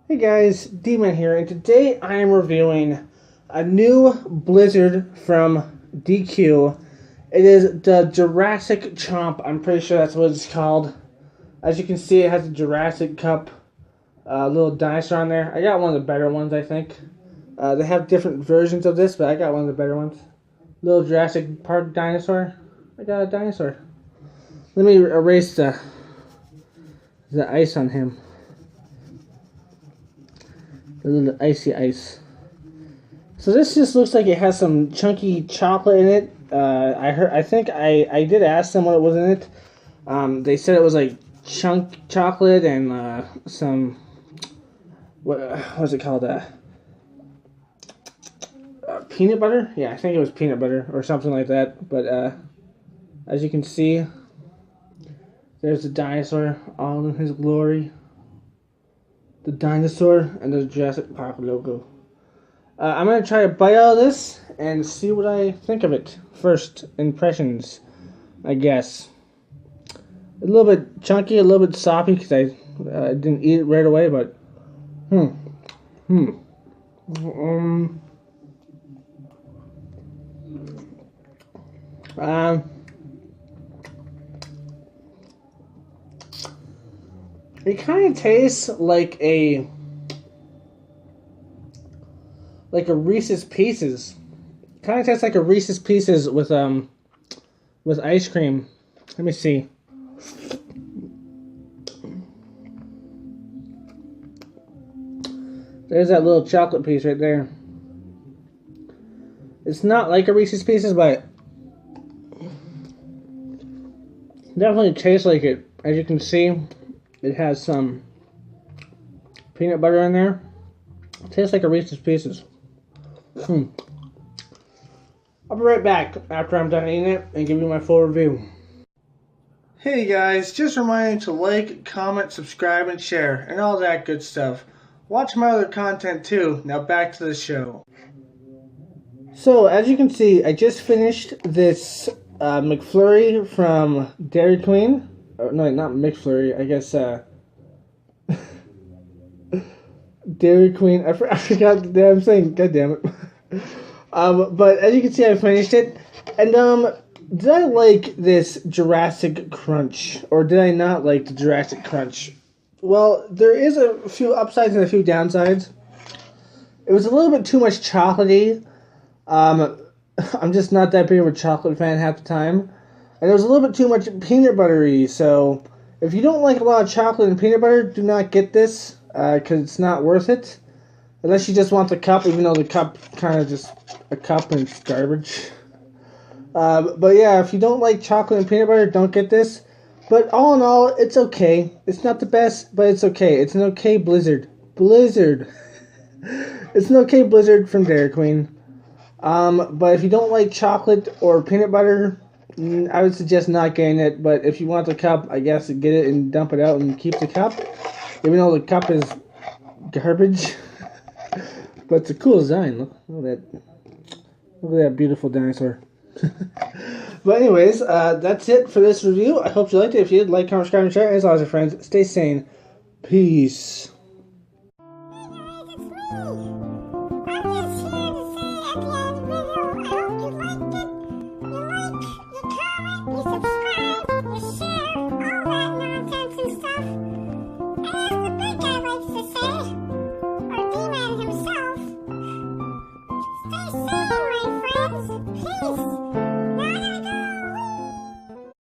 Hey guys, D-Man here, and today I am reviewing a new Blizzard from DQ. It is the Jurassic Chomp. I'm pretty sure that's what it's called. As you can see, it has a Jurassic Cup little dinosaur on there. I got one of the better ones, I think. They have different versions of this, but I got one of the better ones. Little Jurassic Park dinosaur. I got a dinosaur. Let me erase the ice on him. A little icy ice. So this just looks like it has some chunky chocolate in it. I think I did ask them what was in it. They said it was like chunk chocolate and some what was it called? Peanut butter? Yeah, I think it was peanut butter or something like that. But as you can see, there's the dinosaur all in his glory. The dinosaur and the Jurassic Park logo. I'm going to try to bite out of this and see what I think of it. First impressions, I guess. A little bit chunky, a little bit soppy because I didn't eat it right away, but it kind of tastes like a Reese's Pieces. Kind of tastes like a Reese's Pieces with ice cream. Let me see. There's that little chocolate piece right there. It's not like a Reese's Pieces, but definitely tastes like it. As you can see, it has some peanut butter in there. It tastes like a Reese's Pieces. I'll be right back after I'm done eating it and give you my full review. Hey guys, just a reminder to like, comment, subscribe, and share, and all that good stuff. Watch my other content too. Now back to the show. So, as you can see, I just finished this McFlurry from Dairy Queen. No, not McFlurry, I guess, Dairy Queen, I forgot the damn thing, god damn it. But as you can see, I finished it, and, did I like this Jurassic Crunch, or did I not like the Jurassic Crunch? Well, there is a few upsides and a few downsides. It was a little bit too much chocolatey. I'm just not that big of a chocolate fan half the time. And it was a little bit too much peanut buttery, so if you don't like a lot of chocolate and peanut butter, do not get this, because it's not worth it. Unless you just want the cup, even though the cup kind of just a cup and it's garbage. But yeah, if you don't like chocolate and peanut butter, don't get this. But all in all, it's okay. It's not the best, but it's okay. It's an okay Blizzard. It's an okay Blizzard from Dairy Queen. But if you don't like chocolate or peanut butter, I would suggest not getting it. But if you want the cup, I guess get it and dump it out and keep the cup. Even though the cup is garbage. But it's a cool design. Look at that beautiful dinosaur. But anyways, that's it for this review. I hope you liked it. If you did, like, comment, subscribe, and share. As always, friends, stay sane. Peace. Stay safe.